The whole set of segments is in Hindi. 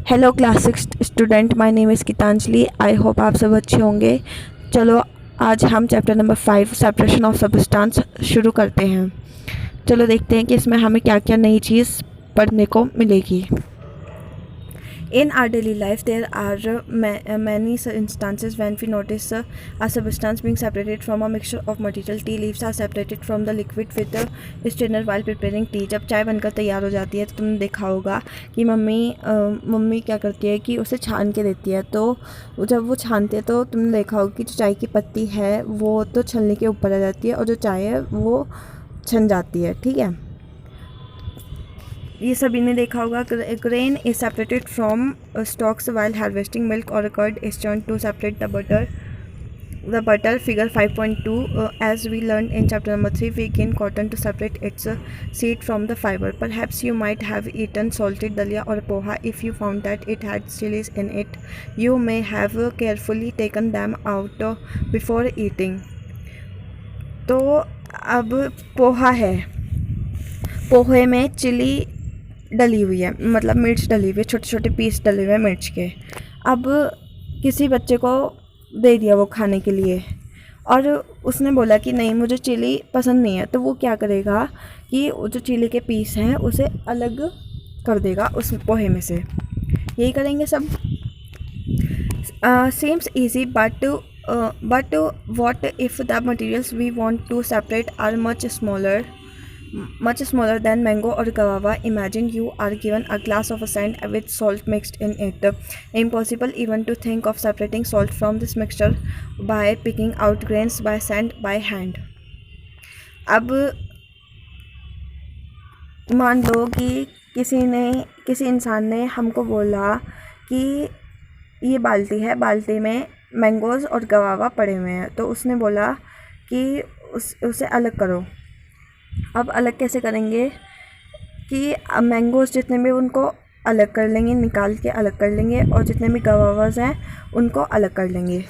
Hello class six student, my name is Gitanjali. I hope आप सब अच्छे होंगे। चलो आज हम chapter number 5 separation of substance शुरू करते हैं। चलो देखते हैं कि इसमें हमें क्या क्या नई चीज़ पढ़ने को मिलेगी। In our daily life, there are many instances when we notice a substance being separated from a mixture of material. Tea leaves are separated from the liquid with a strainer while preparing tea. जब चाय बनकर तैयार हो जाती है तो तुमने देखा होगा कि मम्मी क्या करती है कि उसे छान के देती है। तो जब वो छानते हैं तो तुमने देखा होगा कि जो चाय की पत्ती है वो तो छलनी के ऊपर आ जाती है और जो चाय है वो छन जाती है। ठीक है, ये सभी ने देखा होगा। Grain is separated from stalks while harvesting milk और curd is turn to separate the butter figure 5.2 as we learned in chapter number 3 we gain cotton to separate its seed from the fiber. Perhaps you might have eaten salted dalia or poha. If you found that it had chilies in it, you may have carefully taken them out before eating. तो अब पोहा है, पोहे में चिली डली हुई है, मतलब मिर्च डली हुई है, छोटे छोटे पीस डले हुए हैं मिर्च के। अब किसी बच्चे को दे दिया वो खाने के लिए और उसने बोला कि नहीं मुझे चिली पसंद नहीं है, तो वो क्या करेगा कि जो चिली के पीस हैं उसे अलग कर देगा उस पोहे में से। यही करेंगे सब। seems easy but what if the materials we want to separate are much smaller than mango or guava? Imagine you are given a glass of sand with salt mixed in it. Impossible even to think of separating salt from this mixture by picking out grains by sand by hand. अब मान लो कि किसी इंसान ने हमको बोला कि ये बाल्टी है, बाल्टी में मैंगोज़ और गवावा पड़े हुए हैं, तो उसने बोला कि उसे अलग करो। अब अलग कैसे करेंगे कि मैंगोज़ जितने भी उनको अलग कर लेंगे, निकाल के अलग कर लेंगे, और जितने भी गवावाज हैं उनको अलग कर लेंगे,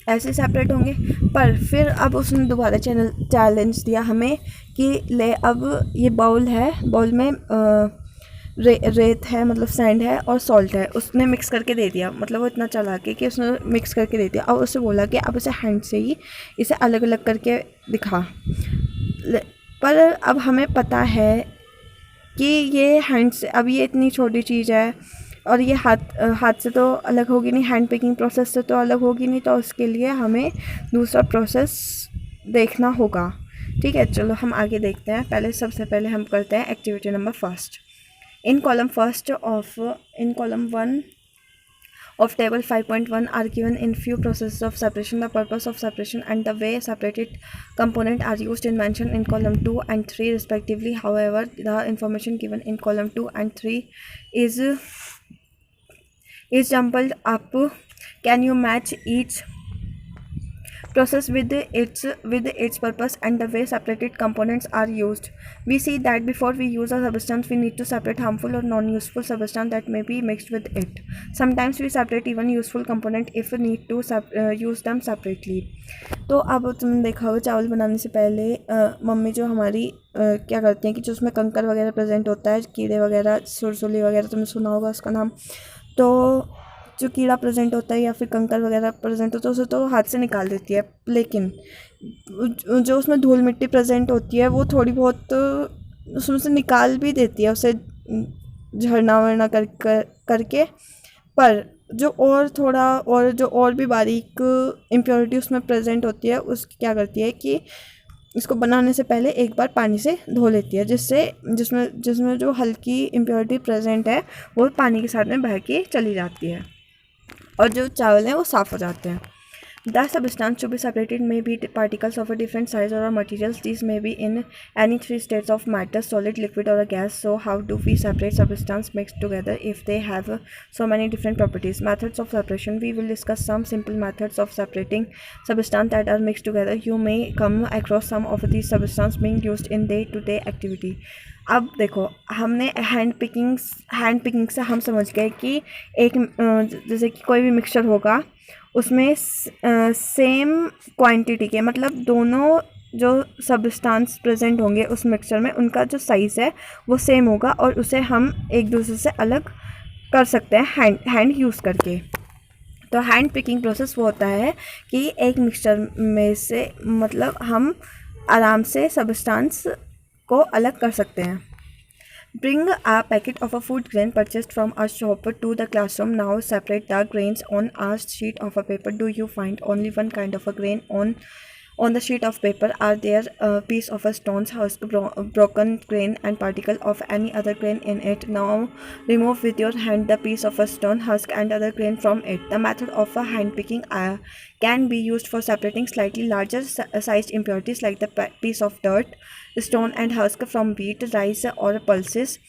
ऐसे सेपरेट होंगे। पर फिर अब उसने दोबारा चैलेंज दिया हमें कि ले अब ये बाउल है, बाउल में रेत है, मतलब सैंड है और सॉल्ट है, उसने मिक्स करके दे दिया। मतलब वो इतना चालाक है कि उसने मिक्स करके दे दिया और उससे बोला कि अब इसे हैंड से ही इसे अलग अलग करके दिखा। पर अब हमें पता है कि ये हैंड से, अब ये इतनी छोटी चीज़ है और ये हाथ से तो अलग होगी नहीं, हैंड पिकिंग प्रोसेस से तो अलग होगी नहीं, तो उसके लिए हमें दूसरा प्रोसेस देखना होगा। ठीक है, चलो हम आगे देखते हैं। सबसे पहले हम करते हैं activity number first. In column 1 of table 5.1 are given in few processes of separation, the purpose of separation and the way separated components are used in mentioned in column 2 and 3 respectively. However, the information given in column 2 and 3 is jumbled up. Can you match each process with its purpose and the way separated components are used? We see that before we use a substance we need to separate harmful or non-useful substance that may be mixed with it. Sometimes we separate even useful component if we need to use them separately. तो अब तुमने देखा होगा चावल बनाने से पहले मम्मी जो हमारी क्या करती हैं कि जो उसमें कंकर वगैरह प्रेजेंट होता है, कीड़े वगैरह, सुरसुली वगैरह, तुमने सुना होगा उसका नाम। तो जो कीड़ा प्रेजेंट होता है या फिर कंकर वगैरह प्रेजेंट होता है उसे तो हाथ से निकाल देती है, लेकिन जो उसमें धूल मिट्टी प्रेजेंट होती है वो थोड़ी बहुत उसमें से निकाल भी देती है, उसे झरना वरना करके। पर जो और भी बारीक इम्प्योरिटी उसमें प्रेजेंट होती है उसकी क्या करती है कि इसको बनाने से पहले एक बार पानी से धो लेती है, जिसमें जो हल्की इम्प्योरिटी प्रेजेंट है वो पानी के साथ में बह के चली जाती है और जो चावल हैं वो साफ़ हो जाते हैं। The substance to be separated may be particles of a different size or materials. These may be in any three states of matter: solid, liquid, or a gas. So how do we separate substances mixed together if they have so many different properties? Methods of separation. We will discuss some simple methods of separating substances that are mixed together. You may come across some of these substances being used in day-to-day activity. अब देखो, हमने हैंड पिकिंग से हम समझ गए कि एक जैसे कि कोई भी मिक्सचर होगा उसमें सेम क्वांटिटी के, मतलब दोनों जो सब्सटेंस प्रेजेंट होंगे उस मिक्सचर में उनका जो साइज़ है वो सेम होगा और उसे हम एक दूसरे से अलग कर सकते हैं हैंड यूज़ करके। तो हैंड पिकिंग प्रोसेस वो होता है कि एक मिक्सचर में से मतलब हम आराम से सब्सटेंस को अलग कर सकते हैं। Bring a packet of a food grain purchased from a shop to the classroom. Now separate the grains on a sheet of a paper. Do you find only one kind of a grain on the sheet of paper? Are there a piece of a stone, husk, broken grain and particle of any other grain in it? Now remove with your hand the piece of a stone, husk and other grain from it. The method of a hand picking can be used for separating slightly larger sized impurities like the piece of dirt, stone and husk from wheat, rice और pulses।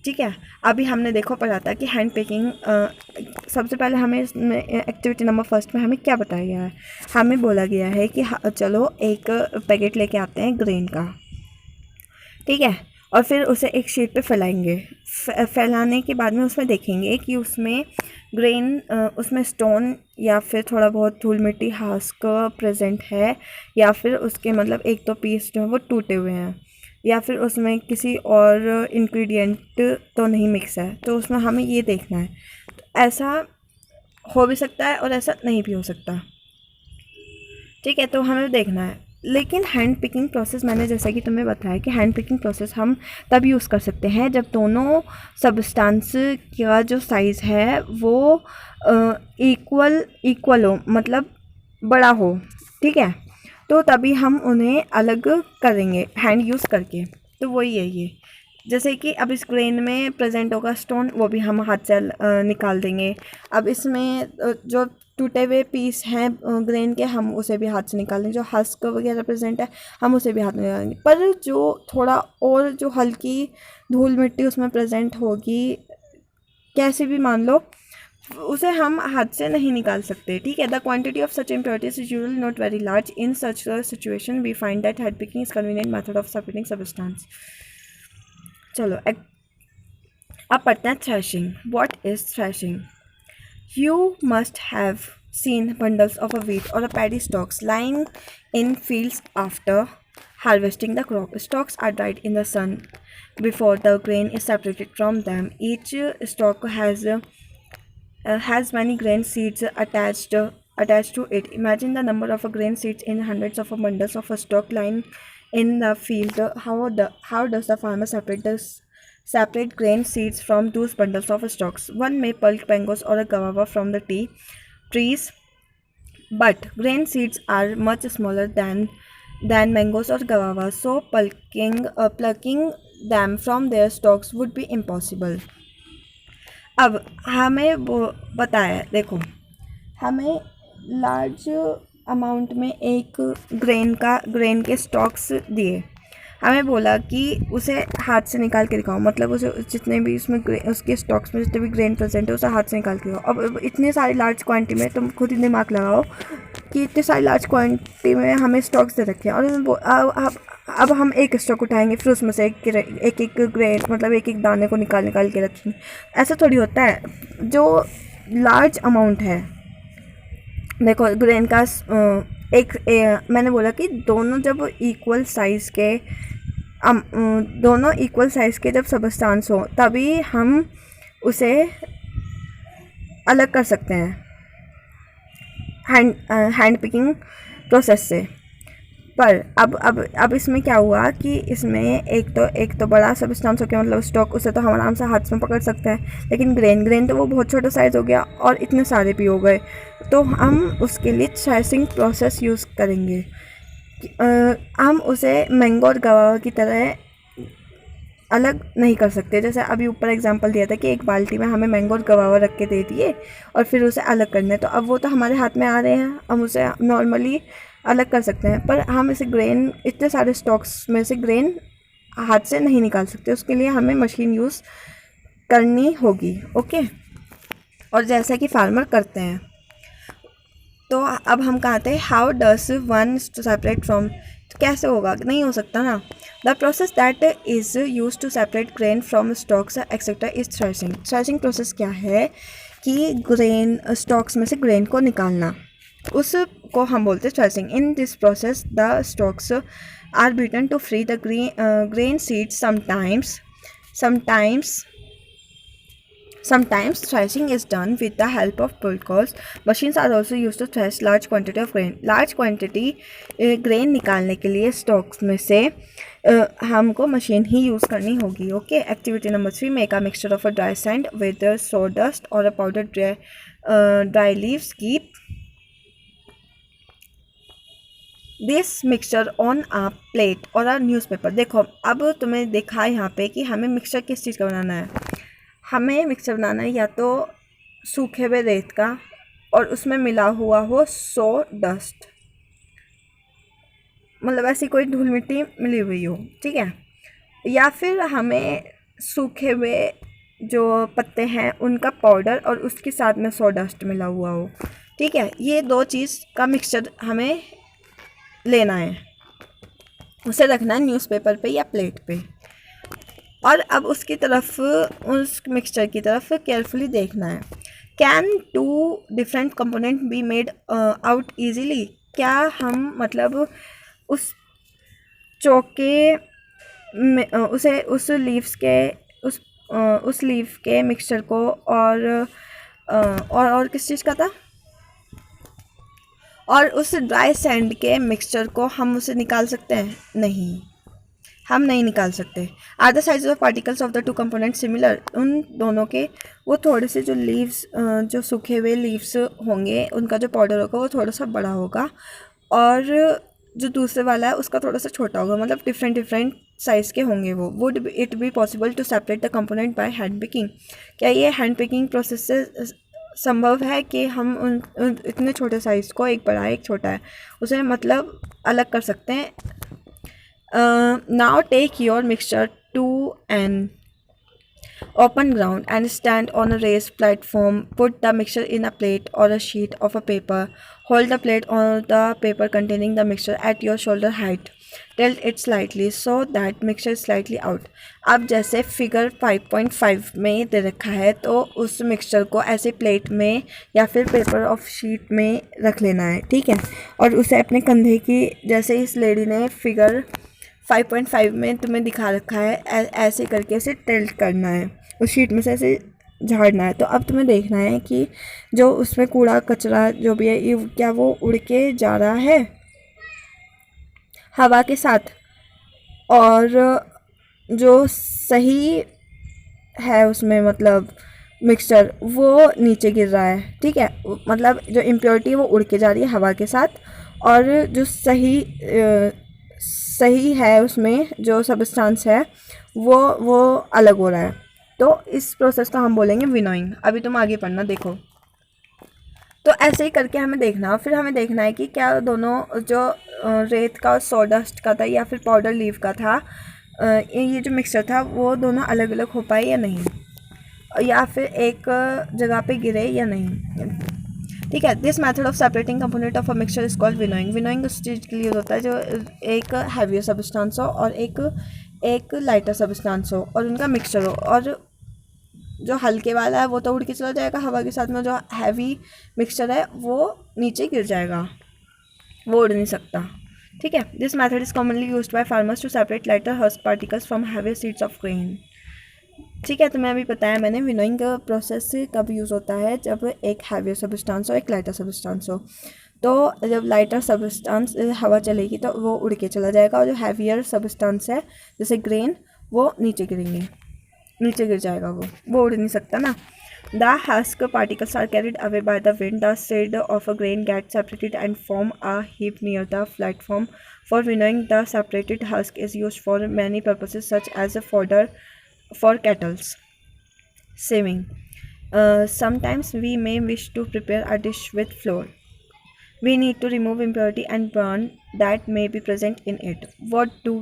ठीक है, अभी हमने देखो पढ़ा था कि हैंड पेकिंग सबसे पहले हमें इसमें एक्टिविटी नंबर फर्स्ट में हमें क्या बताया गया है, हमें बोला गया है कि चलो एक पैकेट लेके आते हैं ग्रेन का, ठीक है, और फिर उसे एक शीट पे फैलाएंगे। फैलाने के बाद में उसमें देखेंगे कि उसमें ग्रेन उसमें स्टोन या फिर थोड़ा बहुत धूल मिट्टी हस्क प्रेजेंट है, या फिर उसके मतलब एक दो पीस जो है वो टूटे हुए हैं, या फिर उसमें किसी और इंग्रेडिएंट तो नहीं मिक्स है। तो उसमें हमें ये देखना है। तो ऐसा हो भी सकता है और ऐसा नहीं भी हो सकता, ठीक है, तो हमें देखना है। लेकिन हैंड पिकिंग प्रोसेस मैंने जैसा कि तुम्हें बताया कि हैंड पिकिंग प्रोसेस हम तब यूज़ कर सकते हैं जब दोनों सब्सटेंस का जो साइज़ है वो इक्वल हो, मतलब बड़ा हो, ठीक है, तो तभी हम उन्हें अलग करेंगे हैंड यूज़ करके। तो वही है ये, जैसे कि अब इस ग्रेन में प्रेजेंट होगा स्टोन, वो भी हम हाथ से निकाल देंगे। अब इसमें जो टूटे हुए पीस हैं ग्रेन के, हम उसे भी हाथ से निकाल देंगे। जो हस्क वगैरह प्रेजेंट है हम उसे भी हाथ में निकालेंगे। पर जो थोड़ा और जो हल्की धूल मिट्टी उसमें प्रेजेंट होगी, कैसे भी मान लो, उसे हम हाथ से नहीं निकाल सकते, ठीक है। The quantity of such impurities is usually not very large. In such situation we find that hand picking is convenient method of separating substance. चलो अब पढ़ते हैं threshing. What is threshing? You must have seen bundles of a wheat or a paddy stalks lying in fields after harvesting the crop. Stalks are dried in the sun before the grain is separated from them. Each stalk has many grain seeds attached to it. Imagine the number of grain seeds in hundreds of bundles of a stalk lying in the field. How does the farmer separate grain seeds from those bundles of stalks? One may pluck mangoes or a guava from the trees, but grain seeds are much smaller than mangoes or guava, so plucking them from their stalks would be impossible. अब हमें वो बताया, देखो हमें लार्ज अमाउंट में एक ग्रेन के स्टॉक्स दिए, हमें बोला कि उसे हाथ से निकाल के दिखाओ, मतलब उसे जितने भी उसमें उसके स्टॉक्स में जितने भी ग्रेन प्रेजेंट है उसे हाथ से निकाल के दिखाओ। अब इतनी सारी लार्ज क्वांटिटी में तुम खुद ही दिमाग लगाओ कि इतनी सारी लार्ज क्वांटिटी में हमें स्टॉक्स दे रखे हैं, और अब हम एक स्टॉक उठाएंगे, फिर उसमें से एक ग्रेन मतलब एक दाने को निकाल के रखेंगे। ऐसा थोड़ी होता है। जो लार्ज अमाउंट है, देखो ग्रेन का मैंने बोला कि दोनों जब इक्वल साइज़ के जब सब्सटेंस हो तभी हम उसे अलग कर सकते हैं हैंड पिकिंग प्रोसेस से। पर अब इसमें क्या हुआ कि इसमें एक तो बड़ा सब्सटेंस हो गया, मतलब स्टॉक, उसे तो हम आराम से हाथ में पकड़ सकते हैं, लेकिन ग्रेन तो वो बहुत छोटा साइज़ हो गया और इतने सारे भी हो गए, तो हम उसके लिए थ्रेशिंग प्रोसेस यूज़ करेंगे। हम उसे मैंगो और गवावा की तरह अलग नहीं कर सकते। जैसे अभी ऊपर एग्जांपल दिया था कि एक बाल्टी में हमें मैंगो और गवावा रख के दे दिए और फिर उसे अलग करना है, तो अब वो तो हमारे हाथ में आ रहे हैं, हम उसे नॉर्मली अलग कर सकते हैं, पर हम इसे ग्रेन इतने सारे स्टॉक्स में से ग्रेन हाथ से नहीं निकाल सकते। उसके लिए हमें मशीन यूज़ करनी होगी, ओके। और जैसा कि फार्मर करते हैं, तो अब हम कहाँ थे, how does one separate from, तो कैसे होगा, नहीं हो सकता ना। The process that is use to separate grain from stalks etcetera is threshing. Threshing process क्या है कि ग्रेन स्टॉक्स में से ग्रेन को निकालना, उसको हम बोलते हैं threshing. In this process the stalks are beaten to free the grain seeds. Sometimes threshing is done with the help of pulkos. Machines are also used to thresh large quantity of grain. Large quantity grain निकालने के लिए स्टॉक्स में से हमको मशीन ही यूज़ करनी होगी. Okay. Activity number 3, make a mixture of a dry sand with sawdust और a powder dry leaves. Keep this mixture on a plate और अ न्यूज़पेपर. देखो अब तुम्हें देखा यहाँ पे कि हमें मिक्सचर किस चीज़ का बनाना है. हमें मिक्सचर बनाना है या तो सूखे हुए रेत का और उसमें मिला हुआ हो सो डस्ट, मतलब ऐसी कोई धूल मिट्टी मिली हुई हो. ठीक है. या फिर हमें सूखे हुए जो पत्ते हैं उनका पाउडर और उसके साथ में सो डस्ट मिला हुआ हो. ठीक है. ये दो चीज़ का मिक्सचर हमें लेना है. उसे रखना है न्यूज़पेपर पे या प्लेट पे. और अब उसकी तरफ, उस मिक्सचर की तरफ केयरफुली देखना है. Can 2 different component be made out easily. क्या हम मतलब उस चौके में उसे उस लीव्स के उस लीव के मिक्सचर को और किस चीज़ का था, और उस ड्राई सैंड के मिक्सचर को हम उसे निकाल सकते हैं? नहीं, हम नहीं निकाल सकते. Are the size of particles of the 2 components similar. उन दोनों के वो थोड़े से जो लीव्स, जो सूखे हुए लीव्स होंगे उनका जो पाउडर होगा वो थोड़ा सा बड़ा होगा और जो दूसरे वाला है उसका थोड़ा सा छोटा होगा. मतलब डिफरेंट साइज़ के होंगे वो. Would it be possible to separate the component by hand picking. क्या ये हैंड पिकिंग प्रोसेस से संभव है कि हम उन इतने छोटे साइज़ को, एक बड़ा है एक छोटा है, उसे मतलब अलग कर सकते हैं. Now take your mixture to an open ground and stand on a raised platform. Put the mixture in a plate or a sheet of a paper. Hold the plate on the paper containing the mixture at your shoulder height. Tilt it slightly so that mixture is slightly out. अब जैसे फिगर 5.5 में दे रखा है तो उस मिक्सचर को ऐसे प्लेट में या फिर पेपर ऑफ शीट में रख लेना है. ठीक है. और उसे अपने कंधे की, जैसे इस लेडी ने फिगर 5.5 में तुम्हें दिखा रखा है, ऐसे करके इसे टिल्ट करना है, उस शीट में से ऐसे झाड़ना है. तो अब तुम्हें देखना है कि जो उसमें कूड़ा कचरा जो भी है क्या वो उड़ के जा रहा है हवा के साथ, और जो सही है उसमें मतलब मिक्सचर वो नीचे गिर रहा है. ठीक है. मतलब जो इम्प्योरिटी है वो उड़ के जा रही है हवा के साथ, और जो सही है उसमें जो सब्सटेंस है वो अलग हो रहा है. तो इस प्रोसेस को हम बोलेंगे विनोइंग. अभी तुम आगे पढ़ना. देखो तो ऐसे ही करके हमें देखना. फिर हमें देखना है कि क्या दोनों जो रेत का और सॉडस्ट का था या फिर पाउडर लीव का था, ये जो मिक्सचर था वो दोनों अलग अलग हो पाए या नहीं, या फिर एक जगह पे गिरे या नहीं. ठीक है. This method of separating component of a mixture is called winnowing. Winnowing उस चीज़ के लिए होता है जो एक हैवियर सब्सटेंस हो और एक लाइटर सब्सटेंस हो और उनका मिक्सचर हो, और जो हल्के वाला है वो तो उड़ के चला जाएगा हवा के साथ में, जो हैवी मिक्सचर है वो नीचे गिर जाएगा, वो उड़ नहीं सकता. ठीक है. This method is commonly used by farmers to separate lighter husk particles from heavier seeds of grain. ठीक है. तो मैं अभी बताया मैंने विनोइंग का प्रोसेस कब यूज़ होता है, जब एक हैवियर सब्सटेंस हो एक लाइटर सब्सटेंस हो. तो जब लाइटर सब्सटेंस हवा चलेगी तो वो उड़ के चला जाएगा, और जो हैवियर सब्सटेंस है जैसे ग्रेन वो नीचे गिर जाएगा, वो उड़ नहीं सकता ना. The husk particles are carried away by the wind. The seed of a grain gets separated and form a heap near the platform. For winnowing, the separated husk is used for many purposes such as fodder for cattle. Sieving. Sometimes we may wish to prepare a dish with flour. We need to remove impurity and bran that may be present in it. What do?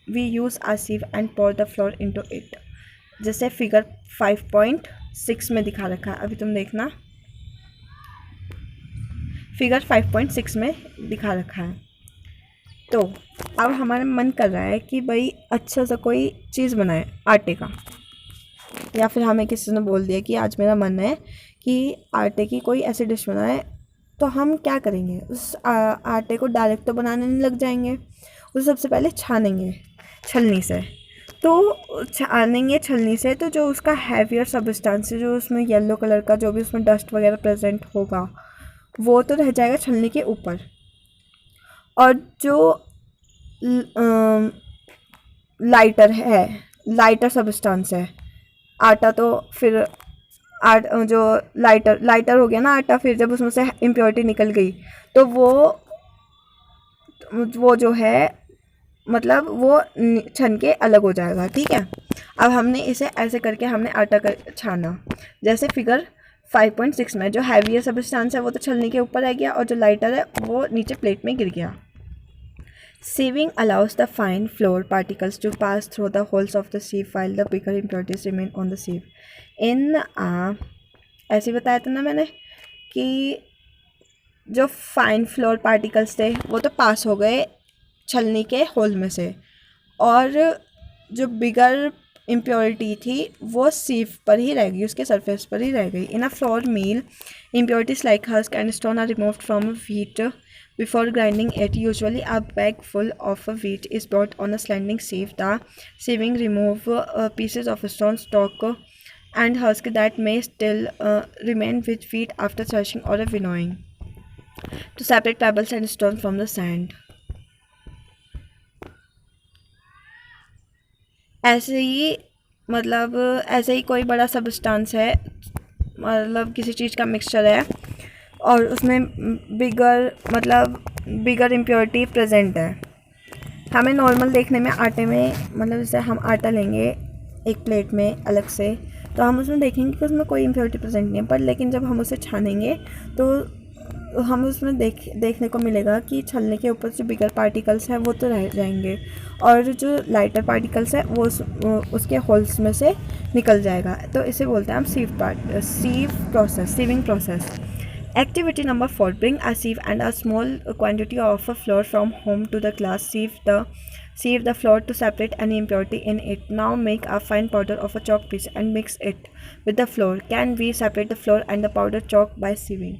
We use a sieve and pour the flour into it. जैसे फिगर 5.6 में दिखा रखा है. अभी तुम देखना, फिगर 5.6 में दिखा रखा है. तो अब हमारा मन कर रहा है कि भाई अच्छा सा कोई चीज़ बनाए आटे का, या फिर हमें किसी ने बोल दिया कि आज मेरा मन है कि आटे की कोई ऐसी डिश बनाए. तो हम क्या करेंगे, उस आटे को डायरेक्ट तो बनाने नहीं लग जाएंगे, उसे सबसे पहले छानेंगे छलनी से. तो छानेंगे छलनी से तो जो उसका हैवियर सब्सटेंस है, जो उसमें येलो कलर का जो भी उसमें डस्ट वगैरह प्रेजेंट होगा वो तो रह जाएगा छलनी के ऊपर। और जो लाइटर है, लाइटर सब्सटेंस है आटा, तो फिर जो लाइटर हो गया ना आटा, फिर जब उसमें से इम्प्योरिटी निकल गई तो वो जो है मतलब वो छन के अलग हो जाएगा। ठीक है, अब हमने इसे ऐसे करके हमने आटा छाना। जैसे फिगर 5.6 में जो हैवी सब्सटेंस है वो तो छलनी के ऊपर रह गया और जो लाइटर है वो नीचे प्लेट में गिर गया। Sieving allows the fine flour particles to pass through the holes of the sieve while the bigger impurities remain on the sieve. ऐसे बताया था ना मैंने कि जो फाइन फ्लोर पार्टिकल्स थे वो तो पास हो गए छलनी के होल में से, और जो बिगर इम्प्योरिटी थी वो सीव पर ही रह गई, उसके सरफेस पर ही रह गई। In a flour mill impurities like husk and stone are removed from wheat before grinding it. Usually a bag full of wheat is brought on a sliding sieve. The sieving remove pieces of stone, stalk and husk that may still remain with wheat after threshing or winnowing to separate pebbles and stones from the sand. ऐसे ही मतलब ऐसे ही कोई बड़ा सब्सटेंस है, मतलब किसी चीज़ का मिक्सचर है और उसमें बिगर इम्प्योरिटी प्रेजेंट है। हमें नॉर्मल देखने में आटे में, मतलब जैसे हम आटा लेंगे एक प्लेट में अलग से तो हम उसमें देखेंगे कि उसमें कोई इम्प्योरिटी प्रेजेंट नहीं है, पर लेकिन जब हम उसे छानेंगे तो हम उसमें देखने को मिलेगा कि छलने के ऊपर जो बिगर पार्टिकल्स हैं वो तो रह जाएंगे और जो लाइटर पार्टिकल्स है वो उसके होल्स में से निकल जाएगा। तो इसे बोलते हैं हम sieving process. Activity number 4. Bring a sieve and a small quantity of flour from home to the class. Sieve the flour to separate any impurity in it. Now make a fine powder of a chalk piece and mix it with the flour. Can we separate the flour and the powder chalk by sieving?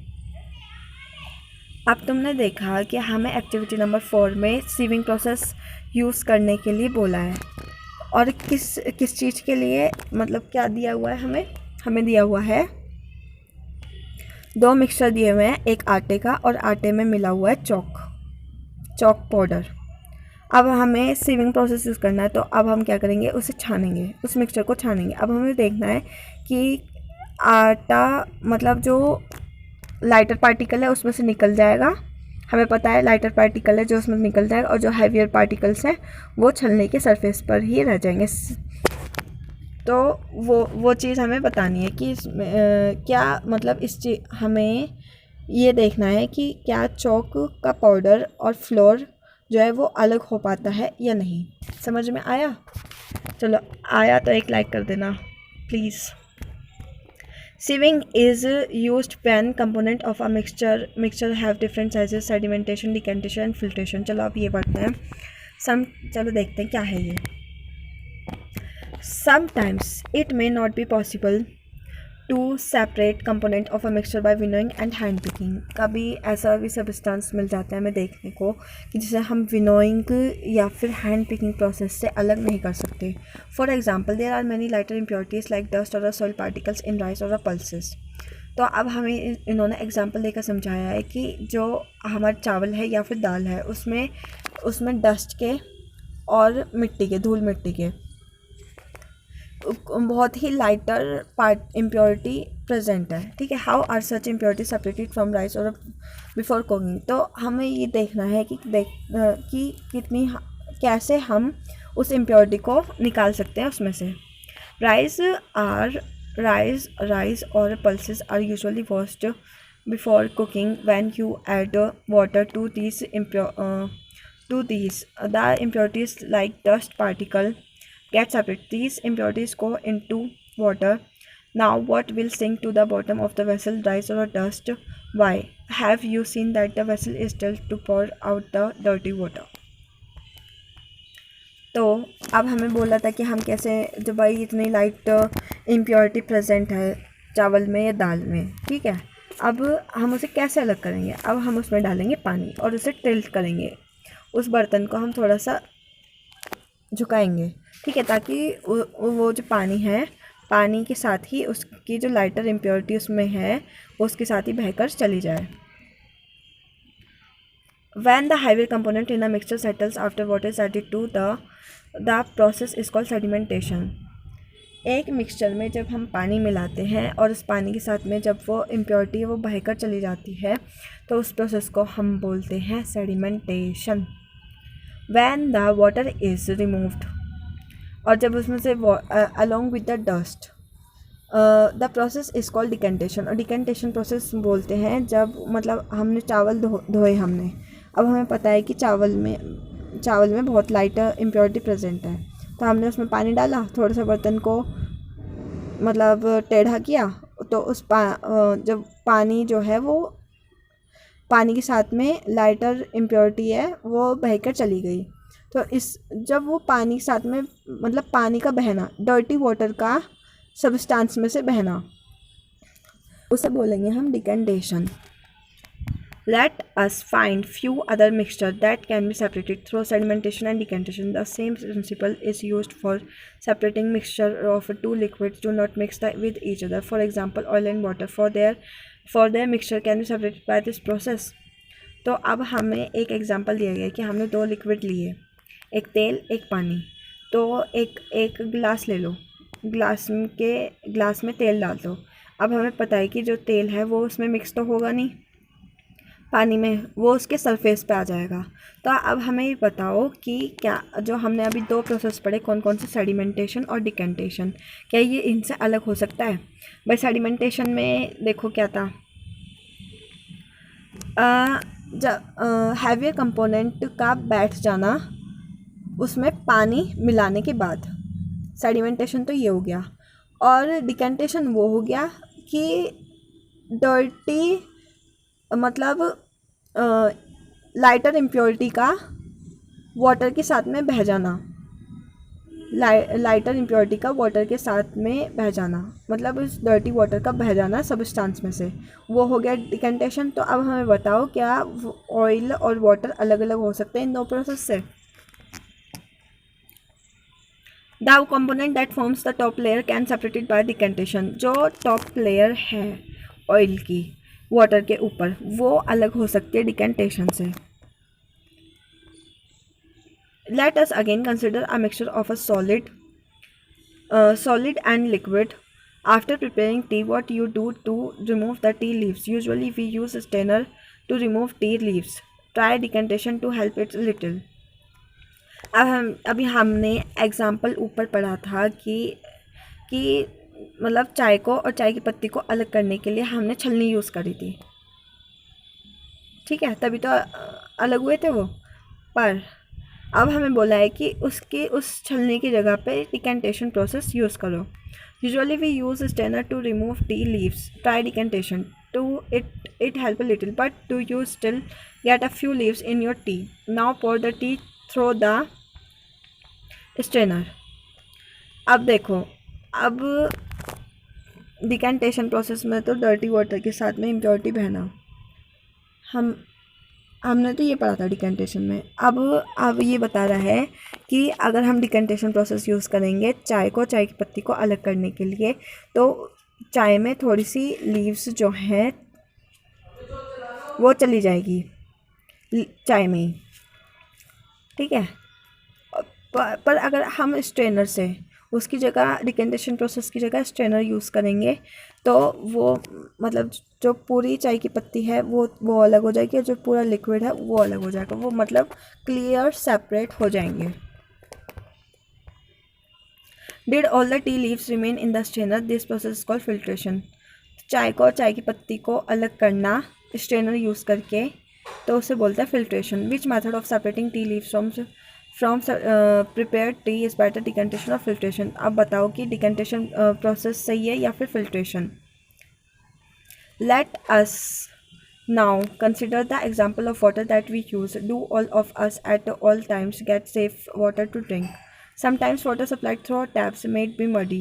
अब तुमने देखा कि हमें एक्टिविटी नंबर 4 में सीविंग प्रोसेस यूज़ करने के लिए बोला है, और किस चीज़ के लिए, मतलब क्या दिया हुआ है हमें दिया हुआ है 2 मिक्सचर दिए हुए हैं, एक आटे का और आटे में मिला हुआ है चॉक पाउडर। अब हमें सीविंग प्रोसेस यूज़ करना है तो अब हम क्या करेंगे, उसे छानेंगे, उस मिक्सचर को छानेंगे। अब हमें देखना है कि आटा मतलब जो लाइटर पार्टिकल है उसमें से निकल जाएगा, हमें पता है लाइटर पार्टिकल है जो उसमें निकल जाएगा, और जो हैवियर पार्टिकल्स हैं वो छलने के सरफेस पर ही रह जाएंगे। तो वो चीज़ हमें बतानी है कि क्या मतलब हमें ये देखना है कि क्या चॉक का पाउडर और फ्लोर जो है वो अलग हो पाता है या नहीं। समझ में आया? चलो आया तो एक लाइक कर देना please. Sieving is used when component of a mixture have different sizes, sedimentation, decantation and filtration. चलो अब ये पढ़ते हैं चलो देखते हैं क्या है ये। Sometimes it may not be possible to separate component of a mixture by winnowing and hand picking. कभी ऐसा भी सब्सटेंस मिल जाता है हमें देखने को कि जिसे हम विनोइंग या फिर हैंड पिकिंग प्रोसेस से अलग नहीं कर सकते। For example there are many lighter impurities like dust और सॉइल पार्टिकल्स इन राइस और पल्सेस। तो अब हमें इन्होंने एग्जाम्पल देकर समझाया है कि जो हमारा चावल है या फिर दाल है उसमें डस्ट के और मिट्टी के, धूल मिट्टी के बहुत ही लाइटर इम्प्योरिटी प्रेजेंट है। ठीक है, how are such impurity separated from rice or before cooking. तो हमें ये देखना है कि कैसे हम उस इम्प्योरिटी को निकाल सकते हैं उसमें से। राइस और pulses are usually washed before cooking when you add water to these the impurities like dust particle get separate. These impurities go into water. Now what will sink to the bottom of the vessel, rice or dust? Why? Have you seen that the vessel is still to pour out the dirty water? तो अब हमें बोला था कि हम कैसे, जो भाई इतनी लाइट इम्प्योरिटी प्रेजेंट है चावल में या दाल में, ठीक है, अब हम उसे कैसे अलग करेंगे। अब हम उसमें डालेंगे पानी और उसे टिल्ट करेंगे, उस बर्तन को हम थोड़ा सा झुकाएंगे ठीक है, ताकि वो जो पानी है, पानी के साथ ही उसकी जो लाइटर इम्प्योरिटी उसमें है वो उसके साथ ही बहकर चली जाए। When the heavier component in a mixture settles after water is added to the process is called sedimentation. एक मिक्सचर में जब हम पानी मिलाते हैं और उस पानी के साथ में जब वो इम्प्योरिटी वो बहकर चली जाती है तो उस प्रोसेस को हम बोलते हैं sedimentation. When the water is removed, और जब उसमें से along with the dust, the process is called decantation. और डिकेंटेशन प्रोसेस बोलते हैं जब मतलब हमने चावल धोए हमने, अब हमें पता है कि चावल में बहुत लाइट इम्प्योरिटी प्रेजेंट है, तो हमने उसमें पानी डाला, थोड़ा सा बर्तन को मतलब टेढ़ा किया, तो जब पानी जो है वो पानी के साथ में लाइटर इम्प्योरिटी है वो बहकर चली गई। तो जब वो पानी के साथ में मतलब पानी का बहना, डर्टी वाटर का सब्सटेंस में से बहना, उसे बोलेंगे हम decantation. Let us find few other mixture that can be separated through sedimentation and decantation. The same principle is used for separating mixture of two liquids do not mix with each other. For example, oil and water for their mixture can be separated by this process. तो अब हमें एक एग्जांपल दिया गया कि हमने दो लिक्विड लिए, एक तेल एक पानी। तो एक गिलास ले लो, ग्लास में तेल डाल दो। अब हमें पता है कि जो तेल है वो उसमें मिक्स तो होगा नहीं पानी में, वो उसके सरफेस पे आ जाएगा। तो अब हमें ये बताओ कि क्या जो हमने अभी दो प्रोसेस पढ़े कौन कौन से, सेडिमेंटेशन और डिकेंटेशन, क्या ये इनसे अलग हो सकता है? भाई सेडिमेंटेशन में देखो क्या था, जब हैवियर कंपोनेंट का बैठ जाना उसमें पानी मिलाने के बाद, सेडिमेंटेशन तो ये हो गया। और डिकेंटेशन वो हो गया कि डर्टी मतलब लाइटर इम्प्योरिटी का वाटर के साथ में बह जाना, लाइटर इम्प्योरिटी का वाटर के साथ में बह जाना, मतलब उस डर्टी वाटर का बह जाना सब्सटेंस में से, वो हो गया डिकेंटेशन। तो अब हमें बताओ क्या ऑयल और वाटर अलग अलग हो सकते हैं इन दो प्रोसेस से? The component that forms the top layer can separated by decantation. जो टॉप लेयर है ऑयल की वाटर के ऊपर, वो अलग हो सकती है डिकेंटेशन से। Let us again consider a mixture of a solid and liquid. After preparing tea, what you do to remove the tea leaves? Usually we use a strainer to remove tea leaves. Try decantation to help it little. अभी हमने एग्जाम्पल ऊपर पढ़ा था कि मतलब चाय को और चाय की पत्ती को अलग करने के लिए हमने छलनी यूज़ करी थी, ठीक है, तभी तो अलग हुए थे वो। पर अब हमें बोला है कि उस छलनी की जगह पे डिकेंटेशन प्रोसेस यूज़ करो। Usually we use strainer to remove tea leaves. Try decantation to it help a little but do you still get a few leaves in your tea. Now pour the tea through the strainer. अब देखो, अब डिकेंटेशन प्रोसेस में तो डर्टी वाटर के साथ में इम्प्योरिटी बहना, हमने तो ये पढ़ा था डिकेंटेशन में। अब ये बता रहा है कि अगर हम डिकेंटेशन प्रोसेस यूज़ करेंगे चाय की पत्ती को अलग करने के लिए, तो चाय में थोड़ी सी लीव्स जो हैं वो चली जाएगी चाय में ही, ठीक है। पर अगर हम स्ट्रेनर से उसकी जगह डिकेंटेशन प्रोसेस की जगह स्ट्रेनर यूज़ करेंगे तो वो मतलब जो पूरी चाय की पत्ती है वो अलग हो जाएगी और जो पूरा लिक्विड है वो अलग हो जाएगा, वो मतलब क्लियर सेपरेट हो जाएंगे। Did all the tea leaves remain in the strainer? This process is called filtration. चाय को और चाय की पत्ती को अलग करना स्ट्रेनर यूज़ करके, तो उसे बोलते हैं filtration. Which method of separating tea leaves from prepared T is better, decantation और फिल्ट्रेशन? अब बताओ कि डिकेंटेशन प्रोसेस सही है या फिर filtration. Let us now consider the example of water that we use. Do all of us at all times get safe water to drink? Sometimes water supplied through taps may be muddy.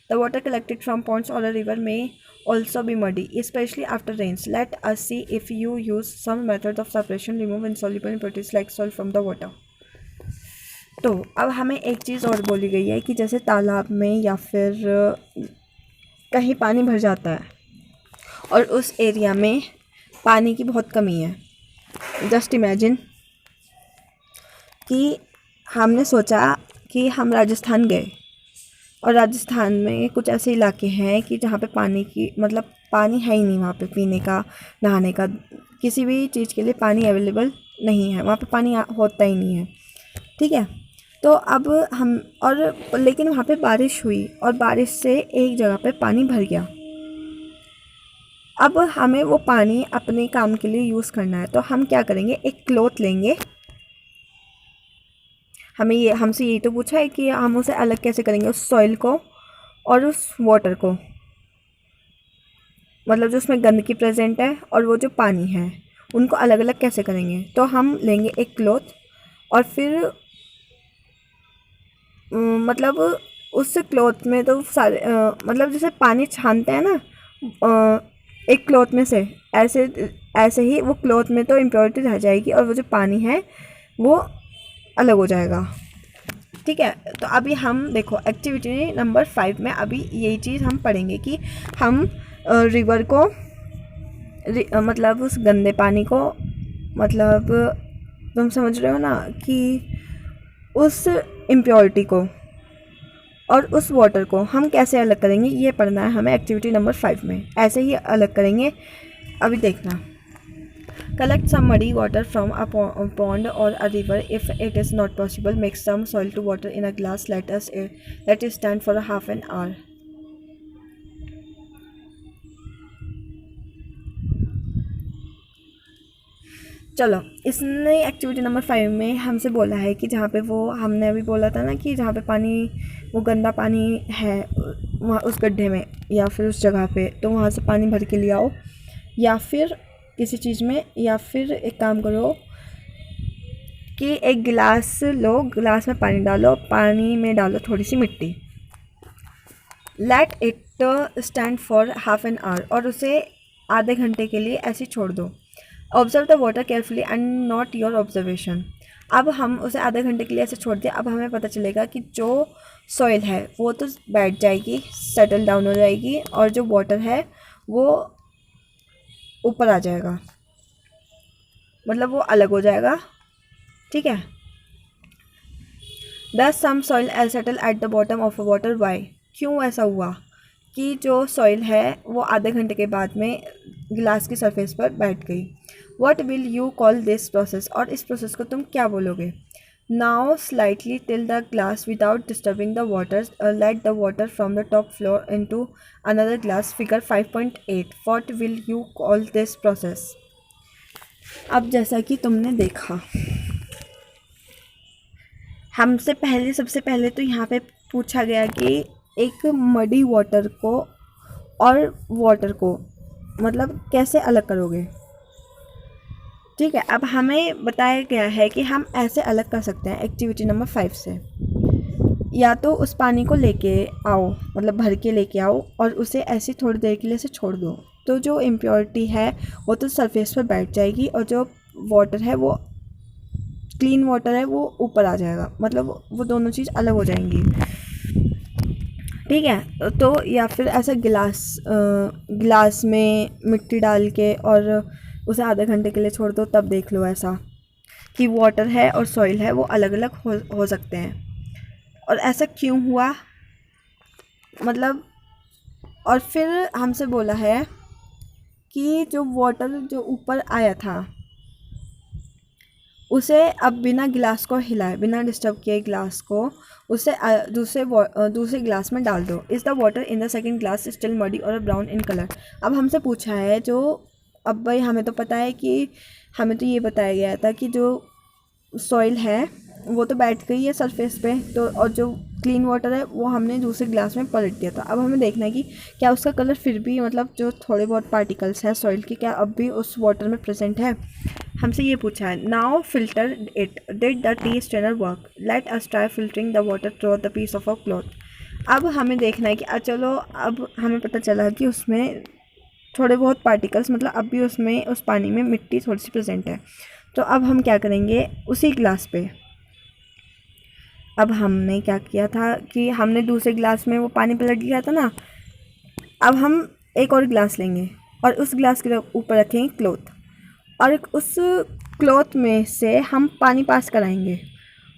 The water collected from ponds or a river may also be muddy, especially after rains. Let us see if you use some method of separation, remove insoluble impurities like salt from the water. तो अब हमें एक चीज़ और बोली गई है कि जैसे तालाब में या फिर कहीं पानी भर जाता है और उस एरिया में पानी की बहुत कमी है। जस्ट इमेजिन कि हमने सोचा कि हम राजस्थान गए और राजस्थान में कुछ ऐसे इलाके हैं कि जहाँ पे पानी की मतलब पानी है ही नहीं, वहाँ पे पीने का, नहाने का, किसी भी चीज़ के लिए पानी अवेलेबल नहीं है, वहाँ पे पानी होता ही नहीं है। ठीक है, तो अब हम और लेकिन वहाँ पे बारिश हुई और बारिश से एक जगह पे पानी भर गया। अब हमें वो पानी अपने काम के लिए यूज़ करना है, तो हम क्या करेंगे, एक क्लॉथ लेंगे। हमसे यही तो पूछा है कि हम उसे अलग कैसे करेंगे, उस सॉइल को और उस वाटर को, मतलब जो उसमें गंदगी प्रेजेंट है और वो जो पानी है, उनको अलग अलग कैसे करेंगे। तो हम लेंगे एक क्लॉथ और फिर मतलब उस क्लॉथ में तो सारे मतलब जैसे पानी छानते हैं ना एक क्लॉथ में से, ऐसे ऐसे ही वो क्लॉथ में तो इम्प्योरिटी रह जाएगी और वो जो पानी है वो अलग हो जाएगा। ठीक है, तो अभी हम देखो एक्टिविटी नंबर 5 में अभी यही चीज़ हम पढ़ेंगे कि हम रिवर को मतलब उस गंदे पानी को, मतलब तुम समझ रहे हो ना, कि उस इम्प्योरिटी को और उस वाटर को हम कैसे अलग करेंगे, ये पढ़ना है हमें एक्टिविटी नंबर 5 में। ऐसे ही अलग करेंगे। अभी देखना, collect some muddy water from a pond or a river. If it is not possible, mix some soil to water in a glass. Let it stand for a half an hour. चलो, इसने एक्टिविटी नंबर 5 में हमसे बोला है कि जहाँ पे वो हमने अभी बोला था ना कि जहाँ पे पानी, वो गंदा पानी है वहाँ उस गड्ढे में या फिर उस जगह पे, तो वहाँ से पानी भर के ले आओ, या फिर किसी चीज़ में, या फिर एक काम करो कि एक गिलास लो, गिलास में पानी डालो, पानी में डालो थोड़ी सी मिट्टी। Let it stand for half an hour, और उसे आधे घंटे के लिए ऐसे छोड़ दो। Observe the water carefully and not your observation. अब हम उसे आधे घंटे के लिए ऐसे छोड़ दिया। अब हमें पता चलेगा कि जो सॉइल है वो तो बैठ जाएगी, सेटल डाउन हो जाएगी, और जो वाटर है वो ऊपर आ जाएगा, मतलब वो अलग हो जाएगा। ठीक है, thus some soil will settle at the bottom of water. Why, क्यों ऐसा हुआ कि जो सॉइल है वो आधे घंटे के बाद में गिलास की सरफेस पर बैठ गई। What will you call this process, और इस प्रोसेस को तुम क्या बोलोगे। Now slightly till the glass without disturbing the water, let the water from the top floor into another glass. Figure 5.8, what will you call this process. अब जैसा कि तुमने देखा, हमसे पहले सबसे पहले तो यहाँ पे पूछा गया कि एक मडी वाटर को और वाटर को मतलब कैसे अलग करोगे। ठीक है, अब हमें बताया गया है कि हम ऐसे अलग कर सकते हैं एक्टिविटी नंबर 5 से। या तो उस पानी को लेके आओ, मतलब भर के लेके आओ, और उसे ऐसे थोड़ी देर के लिए से छोड़ दो, तो जो इम्प्योरिटी है वो तो सरफेस पर बैठ जाएगी, और जो वाटर है वो क्लीन वाटर है वो ऊपर आ जाएगा, मतलब वो दोनों चीज़ अलग हो जाएंगी। ठीक है, तो या फिर ऐसा गिलास में मिट्टी डाल के और उसे आधे घंटे के लिए छोड़ दो, तब देख लो ऐसा कि वाटर है और सॉइल है वो अलग अलग हो सकते हैं। और ऐसा क्यों हुआ, मतलब, और फिर हमसे बोला है कि जो वाटर जो ऊपर आया था उसे अब बिना गिलास को हिलाए, बिना डिस्टर्ब किए गिलास को उसे दूसरे गिलास में डाल दो। Is the water in the second glass still muddy और ब्राउन इन कलर। अब हमसे पूछा है जो, अब भाई हमें तो पता है कि हमें तो ये बताया गया था कि जो सॉइल है वो तो बैठ गई है सरफेस पे, तो और जो क्लीन वाटर है वो हमने दूसरे ग्लास में पलट दिया था। अब हमें देखना है कि क्या उसका कलर फिर भी, मतलब जो थोड़े बहुत पार्टिकल्स हैं सॉइल के, क्या अब भी उस वाटर में प्रेजेंट है। हमसे ये पूछा है, now filter it, did the tea strainer work, let us try filtering the water through the piece of a cloth. अब हमें देखना है कि चलो, अब हमें पता चला कि उसमें थोड़े बहुत पार्टिकल्स, मतलब अब भी उसमें उस पानी में मिट्टी थोड़ी सी प्रेजेंट है। तो अब हम क्या करेंगे, उसी ग्लास पे अब हमने क्या किया था कि हमने दूसरे गिलास में वो पानी पलट दिया था ना, अब हम एक और गिलास लेंगे और उस गिलास के ऊपर रखेंगे क्लॉथ, और उस क्लॉथ में से हम पानी पास कराएंगे।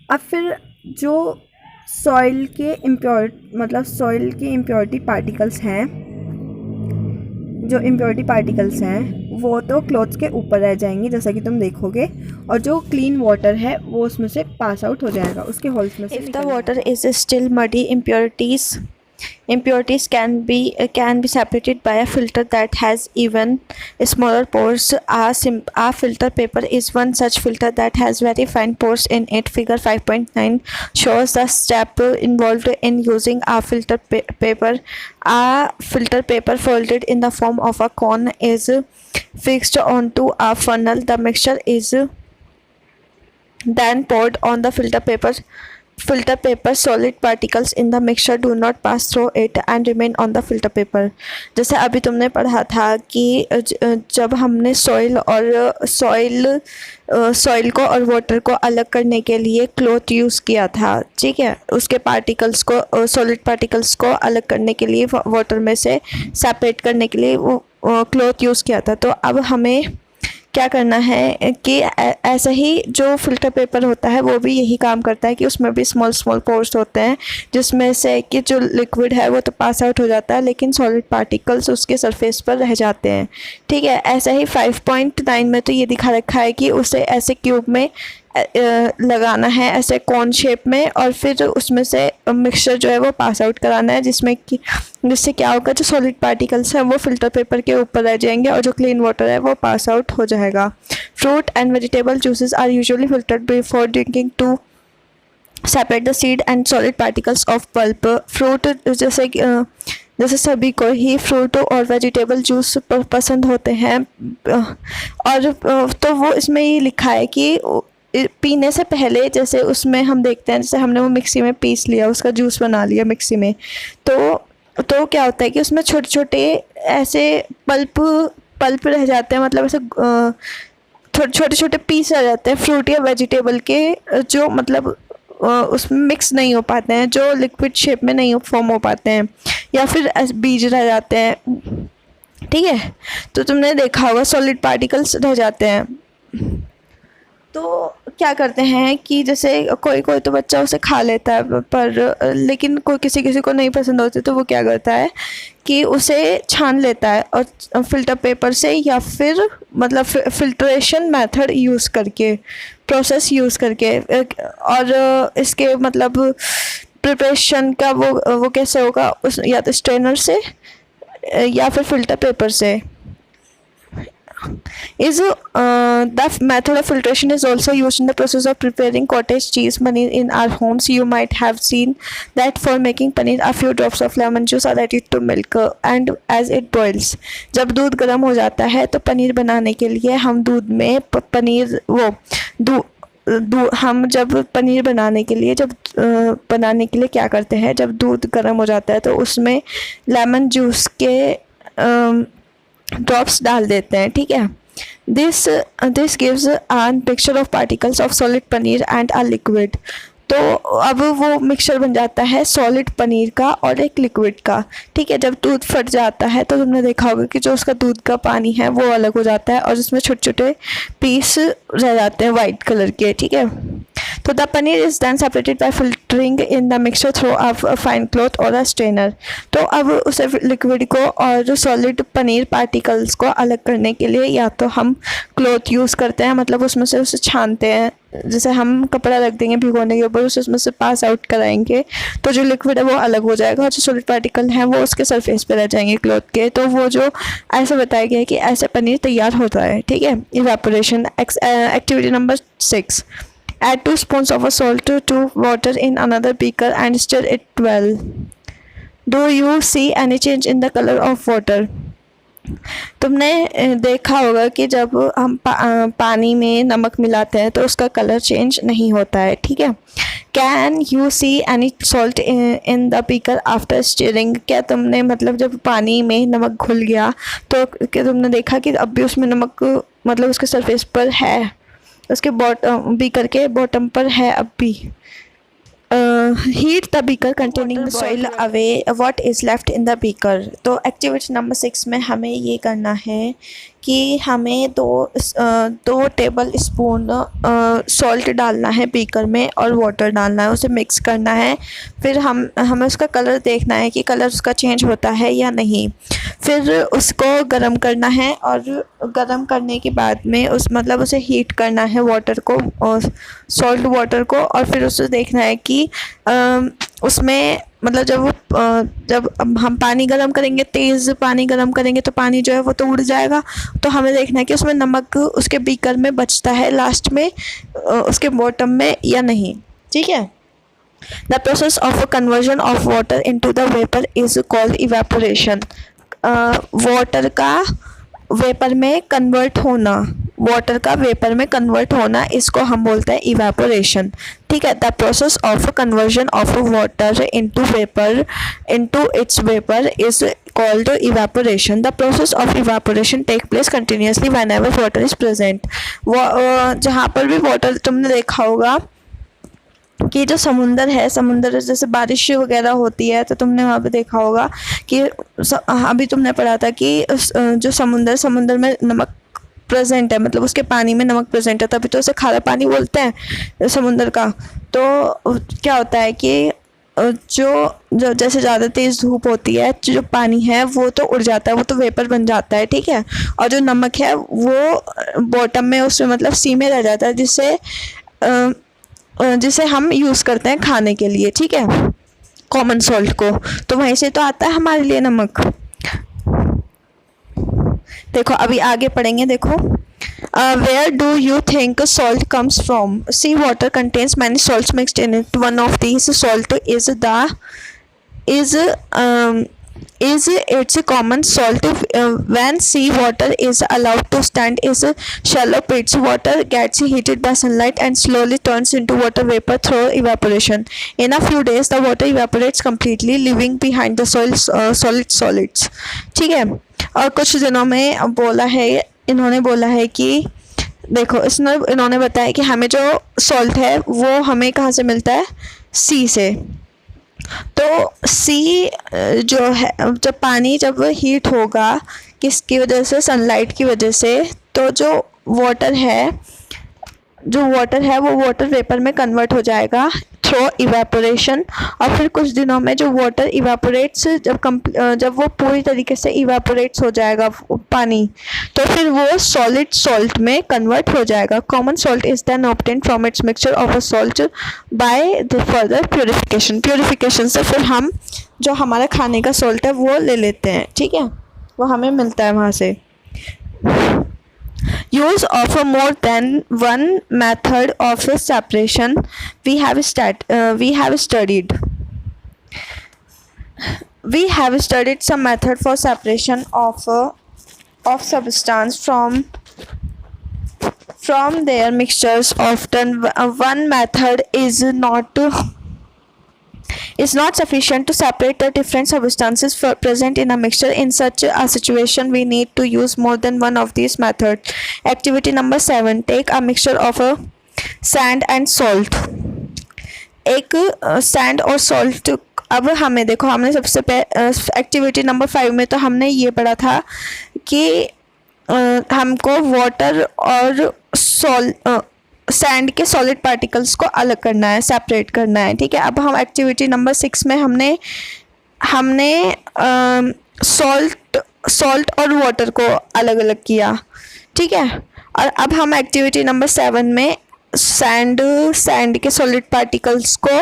अब फिर जो सॉइल के सॉइल के इम्प्योरिटी पार्टिकल्स हैं, जो इम्प्योरिटी पार्टिकल्स हैं वो तो क्लॉथ्स के ऊपर रह जाएंगे जैसा कि तुम देखोगे, और जो क्लीन वाटर है वो उसमें से पास आउट हो जाएगा, उसके होल्स में से। If the water is still muddy, impurities can be separated by a filter that has even smaller pores. A filter paper is one such filter that has very fine pores in it. Figure 5.9 shows the step involved in using a filter paper. A filter paper folded in the form of a cone is fixed onto a funnel. The mixture is then poured on the filter paper. Solid particles in the mixture do not pass through it and remain on the filter paper. जैसे अभी तुमने पढ़ा था कि जब हमने सॉइल को और वाटर को अलग करने के लिए क्लॉथ यूज़ किया था, ठीक है, उसके पार्टिकल्स को, सॉलिड पार्टिकल्स को अलग करने के लिए, वाटर में से सेपरेट करने के लिए वो क्लॉथ यूज़ किया था। तो अब हमें क्या करना है कि ऐसा ही जो फ़िल्टर पेपर होता है वो भी यही काम करता है कि उसमें भी स्मॉल पोर्स होते हैं जिसमें से कि जो लिक्विड है वो तो पास आउट हो जाता है लेकिन सॉलिड पार्टिकल्स उसके सरफेस पर रह जाते हैं, ठीक है। ऐसा ही 5.9 में तो ये दिखा रखा है कि उसे ऐसे क्यूब में लगाना है, ऐसे कॉन शेप में, और फिर उसमें से मिक्सचर जो है वो पास आउट कराना है जिससे क्या होगा, जो सॉलिड पार्टिकल्स हैं वो फिल्टर पेपर के ऊपर रह जाएंगे और जो क्लीन वाटर है वो पास आउट हो जाएगा। Fruit and vegetable juices are usually filtered before drinking to separate the seed and solid particles of pulp. Fruit जैसे सभी को ही फ्रूट और वेजिटेबल जूस पसंद होते हैं, और तो वो इसमें ये लिखा है कि पीने से पहले, जैसे उसमें हम देखते हैं, जैसे हमने वो मिक्सी में पीस लिया, उसका जूस बना लिया मिक्सी में, तो क्या होता है कि उसमें छोटे छोटे ऐसे पल्प रह जाते हैं, मतलब ऐसे छोटे छोटे पीस रह जाते हैं फ्रूट या वेजिटेबल के, जो मतलब उसमें मिक्स नहीं हो पाते हैं, जो लिक्विड शेप में नहीं फॉर्म हो पाते हैं, या फिर बीज रह जाते हैं, ठीक है। तो तुमने देखा होगा सॉलिड पार्टिकल्स रह जाते हैं। तो क्या करते हैं कि जैसे कोई तो बच्चा उसे खा लेता है, पर लेकिन कोई किसी को नहीं पसंद होती, तो वो क्या करता है कि उसे छान लेता है और फिल्टर पेपर से, या फिर मतलब फिल्ट्रेशन मेथड यूज़ करके, प्रोसेस यूज़ करके, और इसके मतलब प्रिपरेशन का वो कैसे होगा, उस या तो स्ट्रेनर से या फिर फिल्टर पेपर से। The method of filtration is also used in the process of preparing cottage cheese paneer in our homes. You might have seen that for making paneer, a few drops of lemon juice are added to milk and as it boils. जब दूध गर्म हो जाता है तो पनीर बनाने के लिए हम दूध में हम जब पनीर बनाने के लिए क्या करते हैं, जब दूध गर्म हो जाता है तो उसमें लेमन जूस के ड्रॉप्स डाल देते हैं, ठीक है। This gives an picture of particles of solid paneer and a liquid. तो अब वो मिक्सचर बन जाता है सॉलिड पनीर का और एक लिक्विड का, ठीक है। जब दूध फट जाता है तो तुमने देखा होगा कि जो उसका दूध का पानी है वो अलग हो जाता है और उसमें छोटे छोटे पीस रह जाते हैं वाइट कलर के, ठीक है। तो the paneer is then separated by filtering in the mixture through a fine cloth or a strainer. तो अब उसे लिक्विड को और सॉलिड पनीर पार्टिकल्स को अलग करने के लिए या तो हम क्लॉथ यूज़ करते हैं, मतलब उसमें से उसे छानते हैं, जैसे हम कपड़ा रख देंगे भिगोने के ऊपर, उसमें से पास आउट कराएंगे तो जो लिक्विड है वो अलग हो जाएगा और जो सॉलिड पार्टिकल हैं वो उसके सरफेस पे रह जाएंगे क्लॉथ के। तो वो जो ऐसा बताया गया है कि ऐसे पनीर तैयार होता है, ठीक है। Evaporation. Activity number 6, add 2 spoons of a salt to water in another beaker and stir it well. Do you see any change in the color of water? तुमने देखा होगा कि जब हम पानी में नमक मिलाते हैं तो उसका कलर चेंज नहीं होता है, ठीक है। Can you see any salt in the beaker after steering? क्या तुमने मतलब जब पानी में नमक घुल गया तो क्या तुमने देखा कि अब भी उसमें नमक मतलब उसके सरफेस पर है, उसके बीकर के बॉटम पर है अब भी? Heat the beaker containing the boil away what is left in the beaker. तो एक्टिविटी नंबर 6 में हमें ये करना है कि हमें दो टेबल स्पून सॉल्ट डालना है बीकर में और वाटर डालना है, उसे मिक्स करना है। फिर हमें उसका कलर देखना है कि कलर उसका चेंज होता है या नहीं। फिर उसको गर्म करना है और गर्म करने के बाद में उसे हीट करना है वाटर को और सॉल्ट वाटर को, और फिर उसे देखना है कि उसमें जब हम पानी गर्म करेंगे, तेज़ पानी गर्म करेंगे तो पानी जो है वो तो उड़ जाएगा। तो हमें देखना है कि उसमें नमक उसके बीकर में बचता है लास्ट में उसके बॉटम में या नहीं। ठीक है। The process of conversion of water into the vapour is called evaporation. Water का वेपर में कन्वर्ट होना, इसको हम बोलते हैं इवेपोरेशन। ठीक है। The process of conversion of water into vapour into its vapour is called evaporation. The process of evaporation take place continuously whenever water is present. जहाँ पर भी वाटर तुमने देखा होगा कि जो समुंदर जैसे बारिश वगैरह होती है तो तुमने वहाँ पे देखा होगा कि अभी तुमने पढ़ा था कि जो समुंदर में नमक प्रेजेंट है, मतलब उसके पानी में नमक प्रेजेंट है, तभी तो उसे खारा पानी बोलते हैं समुंदर का। तो क्या होता है कि जो जैसे ज़्यादा तेज़ धूप होती है, जो पानी है वो तो उड़ जाता है, वो तो वेपर बन जाता है। ठीक है। और जो नमक है वो बॉटम में उसमें मतलब सी में रह जाता है, जिसे हम यूज़ करते हैं खाने के लिए। ठीक है, कॉमन सॉल्ट को। तो वहीं से तो आता है हमारे लिए नमक। देखो अभी आगे पढ़ेंगे। देखो where do you think salt comes from? Sea water contains many salts mixed in it. One of these salt is its common salt. When sea water is allowed to stand in shallow pits, water gets heated by sunlight and slowly turns into water vapor through evaporation. In a few days the water evaporates completely, leaving behind the solid solids. ठीक है। और कुछ दिनों में इन्होंने बोला है कि देखो इन्होंने बताया कि हमें जो सॉल्ट है वो हमें कहाँ से मिलता है, सी से। तो सी जो है, जब पानी हीट होगा किसकी वजह से, सनलाइट की वजह से, तो जो वाटर है वो वाटर वेपर में कन्वर्ट हो जाएगा थ्रू इवेपोरेशन। और फिर कुछ दिनों में जो वाटर इवेपोरेट्स, जब वो पूरी तरीके से इवेपोरेट्स हो जाएगा पानी, तो फिर वो सॉलिड सॉल्ट में कन्वर्ट हो जाएगा। Common salt is then obtained from its mixture of a salt by the further purification से फिर हम जो हमारा खाने का सॉल्ट है वो ले लेते हैं। ठीक है, वो हमें मिलता है वहाँ से। Use of more than one method of separation we have studied some method for separation of substance from their mixtures. Often one method is not sufficient to separate the different substances present in a mixture. In such a situation we need to use more than one of these methods. Activity number 7. Take a mixture of sand and salt. एक सैंड और सॉल्ट। अब हमें देखो, हमने सबसे एक्टिविटी नंबर 5 में तो हमने ये पढ़ा था कि हमको वाटर और सैंड के सॉलिड पार्टिकल्स को अलग करना है, सेपरेट करना है। ठीक है। अब हम एक्टिविटी नंबर 6 में हमने सॉल्ट और वाटर को अलग अलग किया। ठीक है। और अब हम एक्टिविटी नंबर 7 में सैंड के सॉलिड पार्टिकल्स को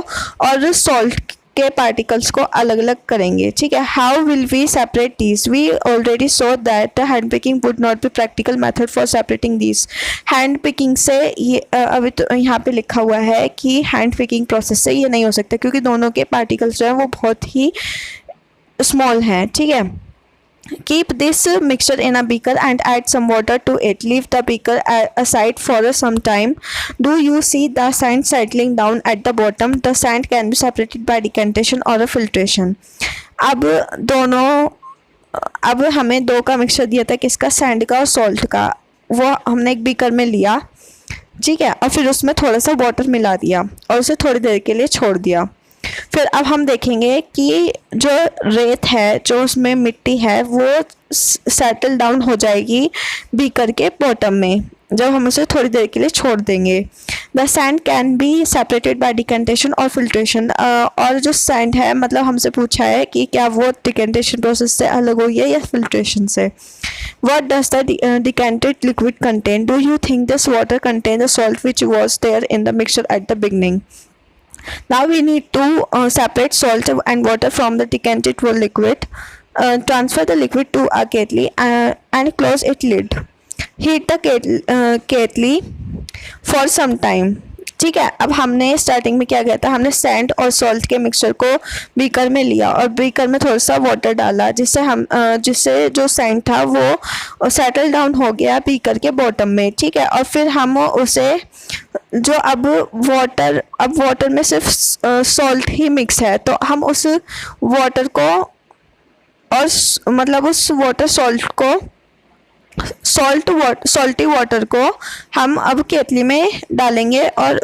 और सॉल्ट के पार्टिकल्स को अलग अलग करेंगे। ठीक है। How will we separate these? We already saw that hand picking would not be practical method for separating these. Hand picking से ये अभी तो यहाँ पे लिखा हुआ है कि हैंड पिकिंग प्रोसेस से ये नहीं हो सकता, क्योंकि दोनों के पार्टिकल्स जो है वो बहुत ही स्मॉल हैं। ठीक है। Keep this mixture in a beaker and add some water to it. Leave the beaker aside for some time. Do you see the sand settling down at the bottom? The sand can be separated by decantation or a filtration. अब हमें दो का मिक्सचर दिया था, किसका, सैंड का और सॉल्ट का। वो हमने एक बीकर में लिया। ठीक है। और फिर उसमें थोड़ा सा वाटर मिला दिया और उसे थोड़ी देर के लिए छोड़ दिया। फिर अब हम देखेंगे कि जो रेत है, जो उसमें मिट्टी है, वो सेटल डाउन हो जाएगी बीकर के बॉटम में जब हम उसे थोड़ी देर के लिए छोड़ देंगे। The sand can be separated by decantation और फिल्ट्रेशन। और जो सैंड है, मतलब हमसे पूछा है कि क्या वो डिकेंटेशन प्रोसेस से अलग हुई है या फिल्ट्रेशन से। What does the decanted liquid contain? Do you think this water contains the salt which was there in the mixture at the beginning? Now we need to separate salt and water from the decanted liquid. Transfer the liquid to a kettle and close its lid. Heat the kettle for some time. ठीक है, अब हमने स्टार्टिंग में क्या किया था, हमने सैंड और सॉल्ट के मिक्सचर को बीकर में लिया और बीकर में थोड़ा सा वाटर डाला, जिससे जो सैंड था वो सेटल डाउन हो गया बीकर के बॉटम में। ठीक है, और फिर हम उसे जो अब वाटर में सिर्फ सॉल्ट ही मिक्स है, तो हम उस वाटर को और मतलब उस सॉल्टी वाटर को हम अब केतली में डालेंगे और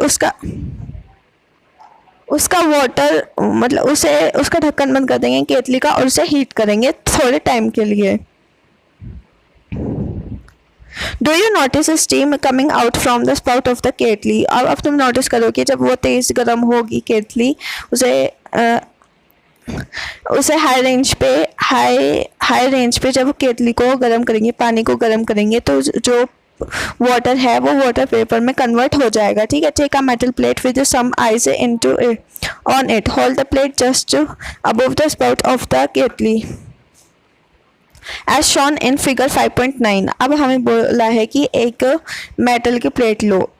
उसका वाटर मतलब उसका ढक्कन बंद कर देंगे केतली का और उसे हीट करेंगे थोड़े टाइम के लिए। Do you notice steam coming out from the spout of the केतली। अब तुम नोटिस करो कि जब वो तेज़ गर्म होगी केतली, उसे हाई रेंज पे जब केतली को गर्म करेंगे, पानी को गर्म करेंगे, तो जो वाटर है वो वाटर वेपर में कन्वर्ट हो जाएगा। ठीक है, take a metal plate with some ice into on it, hold the plate just above the spout of the केतली एज शॉन इन फिगर 5.9। अब हमें बोला है कि एक मेटल की प्लेट लो।